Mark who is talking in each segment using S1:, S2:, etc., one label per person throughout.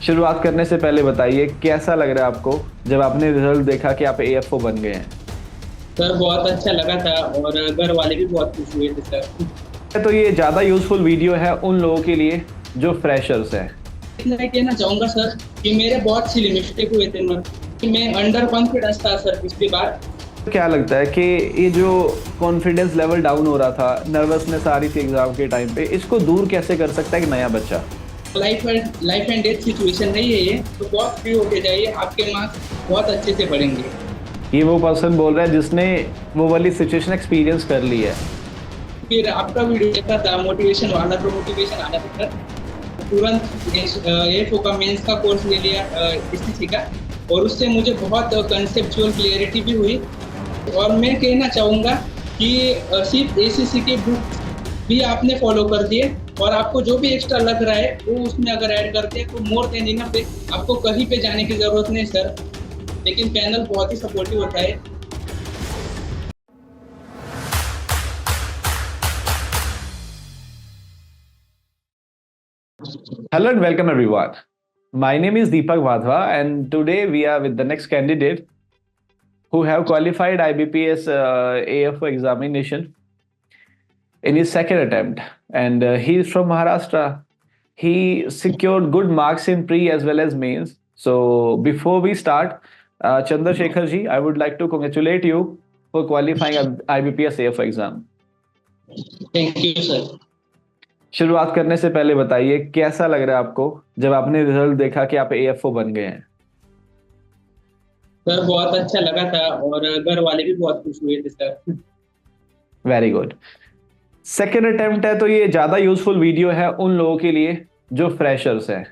S1: शुरुआत करने से पहले बताइए कैसा लग रहा है आपको जब आपने रिजल्ट देखा कि आप एएफओ बन गए हैं।
S2: सर बहुत अच्छा लगा था और घर वाले भी बहुत खुश हुए थे सर।
S1: तो ये ज़्यादा यूजफुल वीडियो है उन लोगों के लिए जो फ्रेशर्स हैं।
S2: इतना ही कहना चाहूंगा सर कि मेरे बहुत सी मिस्टेक हुए थे कि मैं अंडर कॉन्फिडेंस था सर पिछली बार।
S1: क्या लगता है कि ये जो कॉन्फिडेंस लेवल डाउन हो रहा था, नर्वसनेस आ रही थी एग्जाम के टाइम पे, इसको दूर कैसे कर सकता है एक नया बच्चा?
S2: लाइफ एंड डेथ सिचुएशन नहीं है ये, तो बहुत फ्री होके जाइए, आपके मार्क्स बहुत अच्छे से बढ़ेंगे।
S1: ये वो पर्सन बोल रहा है जिसने वो वाली सिचुएशन एक्सपीरियंस कर ली है।
S2: फिर आपका वीडियो देखा था मोटिवेशन वाला, तो मोटिवेशन आना था सर, तुरंत एएफओ का मेंस का कोर्स ले लिया एससीसी का, और उससे मुझे बहुत कंसेप्चुअल क्लियरिटी भी हुई। और मैं कहना चाहूँगा कि सिर्फ एसीसी के बुक भी आपने फॉलो कर दिए, और आपको जो भी एक्स्ट्रा लग रहा है वो उसमें अगर ऐड करते हैं तो मोर देन इनफ है, आपको कहीं पे जाने की जरूरत नहीं सर। लेकिन पैनल बहुत ही सपोर्टिव होता है।
S1: Hello and welcome everyone. My name is Deepak Vadhva and today we are with the next candidate who have qualified IBPS AFO examination in his second attempt, and he is from Maharashtra. He secured good marks in pre as well as mains. So before we start, Chandrasekhar ji, I would like to congratulate you for qualifying IBPS AFO exam.
S2: Thank you sir.
S1: शुरुआत करने से पहले बताइए कैसा लग रहा है आपको जब आपने रिजल्ट देखा कि आप एएफओ बन गए हैं।
S2: सर बहुत अच्छा लगा था और घर वाले भी बहुत खुश हुए थे sir.
S1: Very good. Second attempt है तो ये ज्यादा यूजफुल वीडियो है उन लोगों के लिए जो फ्रेशर्स हैं।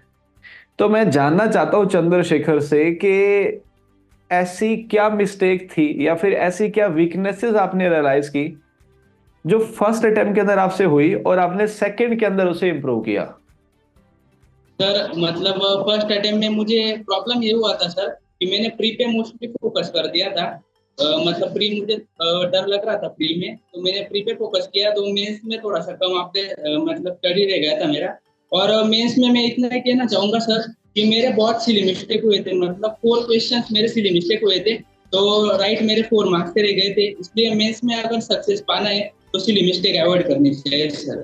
S1: तो मैं जानना चाहता हूं चंद्रशेखर से कि ऐसी क्या मिस्टेक थी या फिर ऐसी क्या वीकनेसेस आपने रियलाइज की जो फर्स्ट अटेम्प्ट के अंदर आपसे हुई और आपने सेकेंड के अंदर उसे इंप्रूव किया।
S2: सर मतलब फर्स्ट अटेम्प्ट में मुझे प्रॉब्लम ये हुआ था सर कि मैंने प्री पे मोस्टली फोकस कर दिया था। मतलब प्री मुझे डर लग रहा था प्री में, तो मैंने प्री पे फोकस किया, तो मेंस में थोड़ा सा कम आप पे मतलब स्टडी रह गया था मेरा। और मेंस में मैं इतना ही कहना चाहूंगा सर कि मेरे बहुत सिली मिस्टेक हुए थे, मतलब 4 क्वेश्चंस मेरे सिली मिस्टेक हुए थे, तो राइट मेरे 4 मार्क्स से रह गए थे। इसलिए मेंस में अगर सक्सेस पाना है तो सिली मिस्टेक अवॉइड करनी चाहिए sir.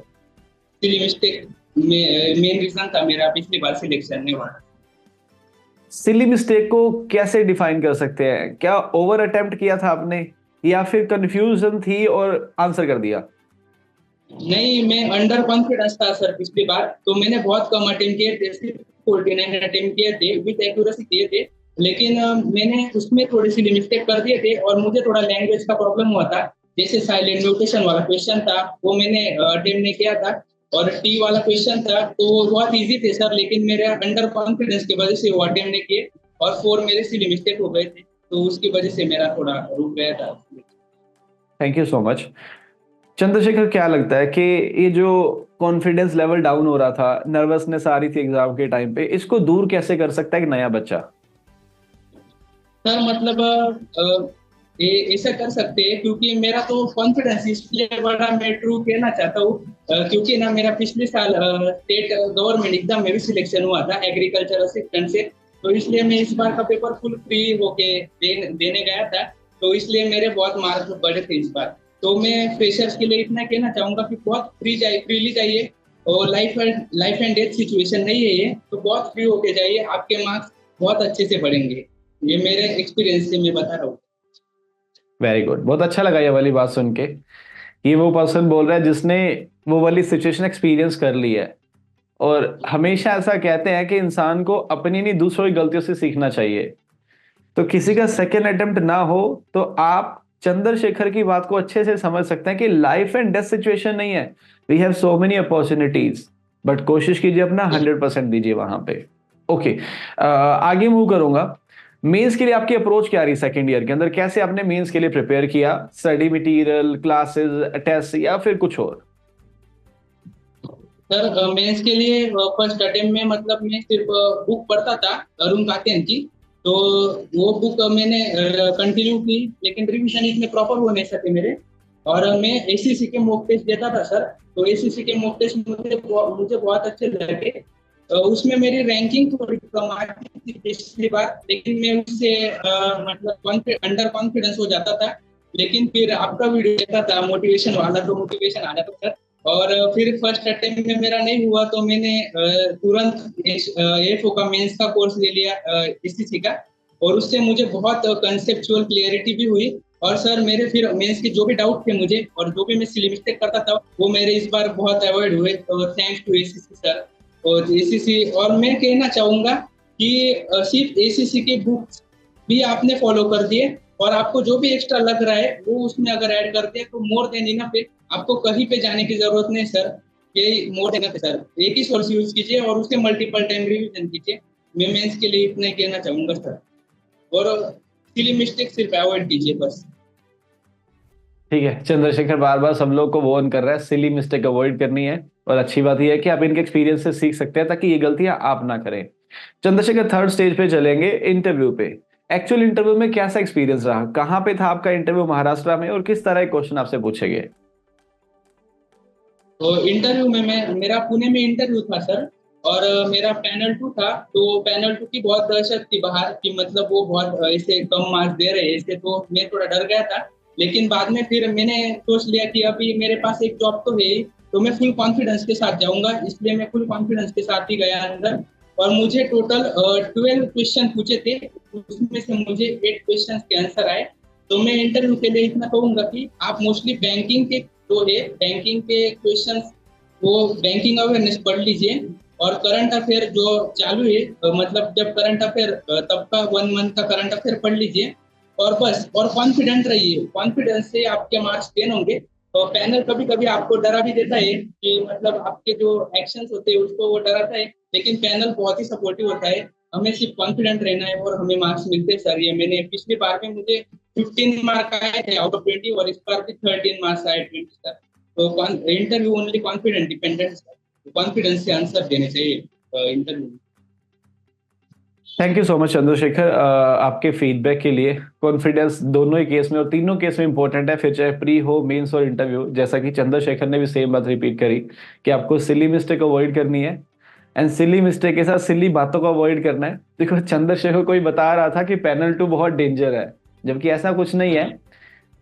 S2: Silly mistake main reason था मेरा पिछली बार सिलेक्शन नहीं हुआ।
S1: सिली मिस्टेक को कैसे डिफाइन कर सकते हैं? क्या ओवर अटेम्प्ट किया था आपने या फिर कंफ्यूजन थी और आंसर कर दिया?
S2: नहीं, मैं अंडर कॉन्फिडेंस था सर पिछली बार, तो मैंने बहुत कम अटेम्प्ट किए थे, सिर्फ 49 अटेम्प्ट किए थे, विद एक्यूरेसी किए थे। लेकिन मैंने उसमें थोड़ी सी मिस्टेक कर दिए थे, और मुझे थोड़ा लैंग्वेज का प्रॉब्लम हुआ था। जैसे साइलेंट म्यूटेशन वाला क्वेश्चन था वो मैंने अटेम्प्ट नहीं किया था, और टी वाला क्वेश्चन था तो वो बहुत इजी थे सर, लेकिन मेरे अंडर कॉन्फिडेंस की वजह से वो अटेम्प्ट नहीं किए, और 4 मेरे सिली मिस्टेक हो गए थे, तो उसकी वजह से मेरा थोड़ा रुक गया था।
S1: Thank you so much. Chandrashekhar, क्या लगता है कि ये जो कॉन्फिडेंस लेवल डाउन हो रहा था, नर्वसनेस आ रही थी एग्जाम के टाइम पे, इसको दूर कैसे कर सकता है एक नया बच्चा?
S2: सर मतलब ऐसा कर सकते हैं, क्योंकि मेरा तो कॉन्फिडेंस इसलिए बड़ा, मैं ट्रू कहना चाहता हूँ, क्योंकि ना मेरा पिछले साल स्टेट गवर्नमेंट एग्जाम में भी सिलेक्शन हुआ था एग्रीकल्चर असिस्टेंट से, तो इसलिए मैं इस बार का पेपर फुल फ्री होके देने गया था, तो इसलिए मेरे बहुत मार्क्स बढ़े थे इस बार। तो मैं फ्रेशर्स के लिए इतना कहना चाहूंगा कि बहुत फ्रीली जाइए, और लाइफ एंड डेथ सिचुएशन नहीं है ये, तो बहुत फ्री होके जाइए, आपके मार्क्स बहुत अच्छे से बढ़ेंगे। ये मेरे एक्सपीरियंस से मैं बता रहा हूँ।
S1: वेरी गुड, बहुत अच्छा लगा ये वाली बात सुन के। ये वो पर्सन बोल रहा है जिसने वो वाली सिचुएशन एक्सपीरियंस कर ली है, और हमेशा ऐसा कहते हैं कि इंसान को अपनी नहीं दूसरों की गलतियों से सीखना चाहिए। तो किसी का सेकेंड अटेम्प्ट ना हो तो आप चंद्रशेखर की बात को अच्छे से समझ सकते हैं कि लाइफ एंड डेथ सिचुएशन नहीं है। We have so many opportunities, but कोशिश कीजिए अपना 100% दीजिए वहां पे। ओके, आगे मूव करूंगा। मेंस के लिए आपकी अप्रोच क्या रही सेकेंड ईयर के अंदर? कैसे आपने मेंस के लिए प्रिपेयर किया? स्टडी मटेरियल, क्लासेस, टेस्ट या फिर कुछ और?
S2: सर मेंस के लिए फर्स्ट अटेम्प्ट में मतलब मैं सिर्फ बुक पढ़ता था अरुण कातियान की, तो वो बुक मैंने कंटिन्यू की, लेकिन रिवीजन इतने प्रॉपर हो नहीं सके मेरे। और मैं एसीसी के मॉक टेस्ट देता था सर, तो एसीसी के मॉक टेस्ट मुझे बहुत अच्छे लगे, उसमें मेरी रैंकिंग थोड़ी कम आती थी पिछली बार, लेकिन मैं उससे मतलब अंडर कॉन्फिडेंस हो जाता था। लेकिन फिर आपका वीडियो देखा था मोटिवेशन वाला, तो मोटिवेशन आ जाता था। और फिर फर्स्ट अटेम्प्ट में मेरा नहीं हुआ, तो मैंने तुरंत एफओ का मेंस का कोर्स ले लिया, एससीसी का। और उससे मुझे बहुत कंसेप्चुअल क्लियरिटी भी हुई। और सर मेरे फिर मेंस के जो भी डाउट थे मुझे, और जो भी मैं सिली मिस्टेक करता था, वो मेरे इस बार बहुत अवॉइड हुए, तो थैंक्स टू एसीसी सर। और एसीसी, और मैं कहना चाहूंगा कि सिर्फ एसीसी के बुक्स भी आपने फॉलो कर दिए, और आपको जो भी एक्स्ट्रा लग रहा है वो उसमें अगर ऐड कर दिया तो मोर देन इनफ है। आपको कहीं पे जाने की जरूरत नहीं सर, ये मोर देन इनफ है सर। एक ही सोर्स यूज कीजिए और उसके मल्टीपल टाइम रिवीजन कीजिए। मैं मेंस के लिए इतना ही कहना चाहूंगा सर। और सिली मिस्टेक सिर्फ अवॉइड कीजिए बस।
S1: ठीक है, चंद्रशेखर बार बार सब लोग को वार्न कर रहा है सिली मिस्टेक अवॉइड करनी है। और अच्छी बात यह है कि आप इनके एक्सपीरियंस से सीख सकते हैं ताकि ये गलतियां आप ना करें। चंद्रशेखर, थर्ड स्टेज पे चलेंगे, इंटरव्यू पे। एक्चुअल इंटरव्यू में कैसा एक्सपीरियंस रहा, कहाँ पे था आपका इंटरव्यू, महाराष्ट्र में, और किस तरह के क्वेश्चन आपसे पूछे गए?
S2: तो इंटरव्यू में मेरा पुणे में इंटरव्यू था सर। और मेरा पैनल 2 था। तो पैनल 2 की बहुत दहशत थी बाहर कि मतलब वो बहुत ऐसे कम मार्क्स दे रहे हैं ऐसे, तो मैं थोड़ा डर गया था। लेकिन बाद में फिर मैंने सोच लिया कि अभी मेरे पास एक जॉब तो है ही, तो मैं फुल कॉन्फिडेंस के साथ जाऊंगा, इसलिए मैं फुल कॉन्फिडेंस के साथ ही गया अंदर। और मुझे टोटल 12 क्वेश्चन पूछे थे, उसमें से मुझे 8 क्वेश्चन के आंसर आए। तो मैं इंटरव्यू के लिए इतना कहूंगा कि आप मोस्टली बैंकिंग के जो है बैंकिंग के क्वेश्चन, वो बैंकिंग अवेयरनेस पढ़ लीजिए। और करंट अफेयर जो चालू है, मतलब जब करंट अफेयर तब का 1 मंथ का करंट अफेयर पढ़ लीजिए। और बस, और कॉन्फिडेंट रहिए, कॉन्फिडेंस से आपके मार्क्स 10 होंगे। तो पैनल कभी कभी आपको डरा भी देता है कि मतलब आपके जो एक्शंस होते हैं उसको वो डराता है, लेकिन पैनल बहुत ही सपोर्टिव होता है। हमें सिर्फ कॉन्फिडेंट रहना है और हमें मार्क्स मिलते हैं सर। ये मैंने पिछली बार में मुझे 15 मार्क आए थे आउट ऑफ 20, और इस बार भी 13 मार्क्स आए 20 सर। तो interview only confident dependent, confidence से आंसर देने चाहिए interview.
S1: Thank you so much Chandrashekhar, आपके फीडबैक के लिए। कॉन्फिडेंस दोनों ही केस में और तीनों केस में इंपॉर्टेंट है, फिर चाहे प्री हो, मेंस और इंटरव्यू। जैसा कि चंद्रशेखर ने भी सेम बात रिपीट करी कि आपको सिली मिस्टेक अवॉइड करनी है, एंड सिली मिस्टेक के साथ सिली बातों को अवॉइड करना है। देखो, चंद्रशेखर को ही बता रहा था कि पैनल 2 बहुत डेंजर है, जबकि ऐसा कुछ नहीं है।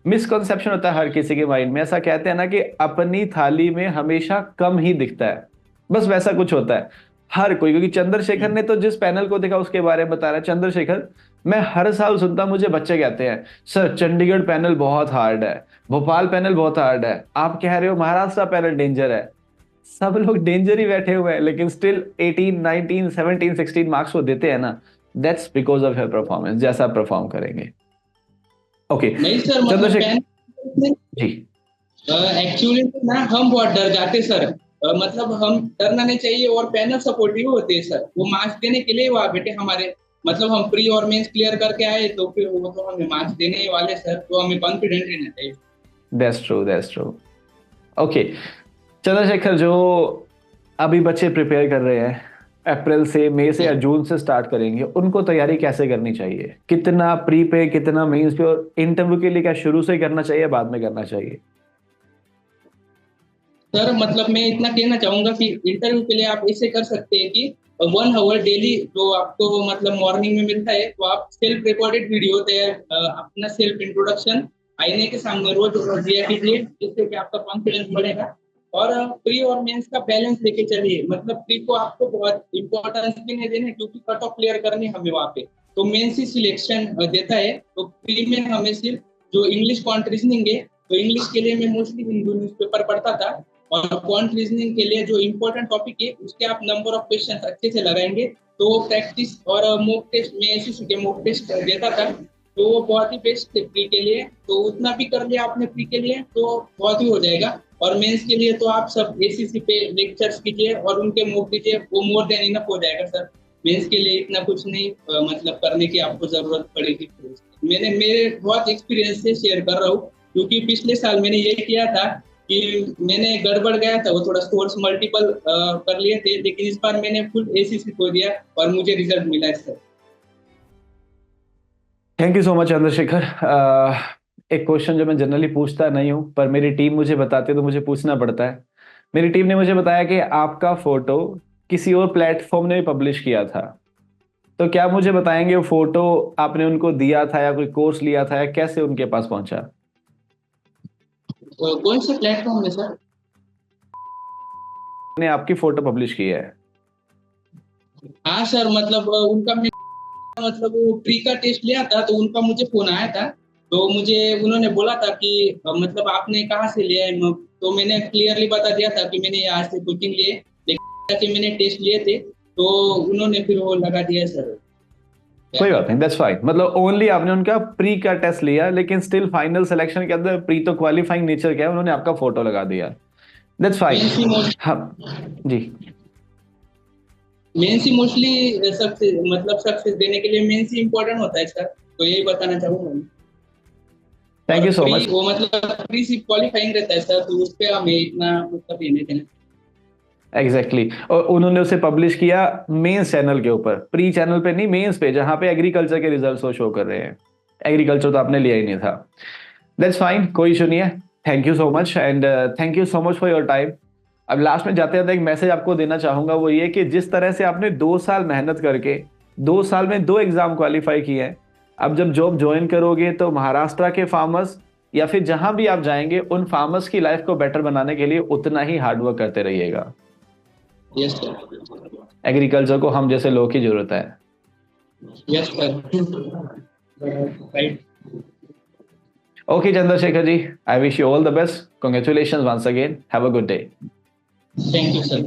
S1: मिसकंसेप्शन होता है हर किसी के माइंड में, ऐसा कहते हैं ना कि अपनी थाली में हमेशा कम ही दिखता है, बस वैसा कुछ होता है हर कोई। क्योंकि चंद्रशेखर ने तो जिस पैनल को देखा उसके बारे में बता रहा है। चंद्रशेखर, मैं हर साल सुनता, मुझे बच्चे कहते हैं सर चंडीगढ़ पैनल बहुत हार्ड है, भोपाल पैनल बहुत हार्ड है, आप कह रहे हो महाराष्ट्र पैनल डेंजर है। सब लोग डेंजर ही बैठे हुए हैं, लेकिन स्टिल 18 19 17 16 मार्क्स वो देते हैं ना। That's because of your performance, जैसा परफॉर्म करेंगे। ओके
S2: नहीं सर, मतलब
S1: चंद्रशेखर
S2: पैनल
S1: जी।
S2: एक्चुअली ना हम बहुत डर जाते सर। मतलब हम डरना नहीं चाहिए, और पैनल सपोर्टिव होते हैं सर, वो मार्क्स देने के लिए वहाँ बेटे हमारे। मतलब हम प्री और मेंस क्लियर करके आए, तो फिर वो तो हमें मार्क्स देने ही वाले सर, तो हमें कॉन्फिडेंट रहना चाहिए।
S1: That's true, that's true. Okay Chandrashekhar, जो अभी बच्चे प्रिपेयर कर रहे हैं, अप्रैल से, मई से या जून से स्टार्ट करेंगे, उनको तैयारी कैसे करनी चाहिए? कितना प्री पे, कितना मेंस पे, और इंटरव्यू के लिए क्या शुरू से करना चाहिए, बाद में करना चाहिए?
S2: सर मतलब मैं इतना कहना चाहूंगा कि इंटरव्यू के लिए आप ऐसे कर सकते हैं कि 1 आवर डेली जो आपको मतलब मॉर्निंग में मिलता है, तो आप सेल्फ रिकॉर्डेड वीडियो तैयार, अपना सेल्फ इंट्रोडक्शन आईने के सामने रोज दिया कीजिए, जिससे कि आपका कॉन्फिडेंस बढ़ेगा। और प्री और मेंस का बैलेंस लेके चलिए। मतलब प्री को आपको बहुत इंपॉर्टेंस भी नहीं देना, क्योंकि कट ऑफ क्लियर करनी है हमें वहाँ पे। तो मेंस ही सिलेक्शन देता है। तो प्री में हमें सिर्फ जो इंग्लिश क्वांट रीजनिंग है, तो इंग्लिश के लिए मैं मोस्टली हिंदू न्यूज़पेपर पढ़ता था। और क्वांट रीजनिंग के लिए जो इम्पोर्टेंट टॉपिक है उसके आप नंबर ऑफ क्वेश्चन अच्छे से लगाएंगे, तो वो प्रैक्टिस और मॉक टेस्ट में एसएससी के मॉक टेस्ट देता था, तो वो बहुत ही बेस्ट थे प्री के लिए। तो उतना भी कर लिया आपने प्री के लिए तो बहुत ही हो जाएगा। और मेंस के लिए तो आप सब एसएससी पे लेक्चर्स कीजिए और उनके मॉक कीजिए, वो मोर देन इनफ हो जाएगा सर। मेंस के लिए इतना कुछ नहीं मतलब करने की आपको जरूरत पड़ेगी। मैंने मेरे बहुत एक्सपीरियंस से शेयर कर रहा हूँ, क्योंकि पिछले साल मैंने ये किया था कि मैंने गड़बड़ गया था, वो थोड़ा सोर्स मल्टीपल कर लिए थे, लेकिन इस बार मैंने फुल एसीसी को दिया और मुझे रिजल्ट मिला है sir.
S1: Thank you so much Chandrashekhar. एक क्वेश्चन जो मैं जनरली पूछता नहीं हूं, पर मेरी टीम मुझे बताती है तो मुझे पूछना पड़ता है। मेरी टीम ने मुझे बताया कि आपका फोटो किसी और प्लेटफॉर्म ने भी पब्लिश किया था, तो क्या मुझे बताएंगे वो फोटो आपने उनको दिया था या कोई कोर्स लिया था या कैसे उनके पास पहुंचा?
S2: कौन से प्लेटफॉर्म में सर?
S1: ने आपकी फोटो पब्लिश की है?
S2: हाँ सर, मतलब उनका मतलब वो प्री का टेस्ट लिया था तो उनका मुझे फोन आया था। तो मुझे उन्होंने बोला था कि मतलब आपने कहाँ से लिया है। तो मैंने क्लियरली बता दिया था कि मैंने यहाँ से कोचिंग लिए, लेकिन कि मैंने टेस्ट लिए थे। तो उन्होंने फिर वो लगा दिया सर।
S1: कोई बात नहीं, दैट्स फाइन। मतलब ओनली आपने उनका प्री का टेस्ट लिया, लेकिन स्टिल फाइनल सिलेक्शन के अंदर प्री तो क्वालिफाइंग नेचर क्या है, उन्होंने आपका फोटो लगा दिया। That's fine.
S2: मेंस ही
S1: हाँ जी।
S2: मेंस ही मोस्टली सक्सेस, मतलब सक्सेस देने के लिए मेंस ही इम्पोर्टेंट होता है सर। तो यही बताना चाहूंगा मैं।
S1: थैंक
S2: और
S1: यू सो
S2: प्री
S1: मच।
S2: वो मतलब प्री सिर्फ क्वालिफाइंग रहता है सर, तो उस पर हमें इतना मतलब ये नहीं देना।
S1: एग्जैक्टली और उन्होंने उसे पब्लिश किया मेंस चैनल के ऊपर, प्री चैनल पे नहीं, मेंस पे, जहां पे एग्रीकल्चर के रिजल्ट्स वो शो कर रहे हैं। एग्रीकल्चर तो आपने लिया ही नहीं था। दैट्स फाइन, कोई इशू नहीं है। Thank you so much and thank you so much for your time. अब लास्ट में जाते जाते एक मैसेज आपको देना चाहूंगा, वो ये कि जिस तरह से आपने 2 साल मेहनत करके 2 साल में 2 एग्जाम क्वालिफाई किए हैं, अब जब जॉब ज्वाइन करोगे तो महाराष्ट्र के फार्मर्स या फिर जहां भी आप जाएंगे उन फार्मर्स की लाइफ को बेटर बनाने के लिए उतना ही हार्डवर्क करते रहिएगा।
S2: Yes sir.
S1: एग्रीकल्चर को हम जैसे लोग की जरूरत है।
S2: Yes sir. Right.
S1: Okay Chandrashekhar ji, I wish you all the best, congratulation once again, have a good day.
S2: Thank you sir.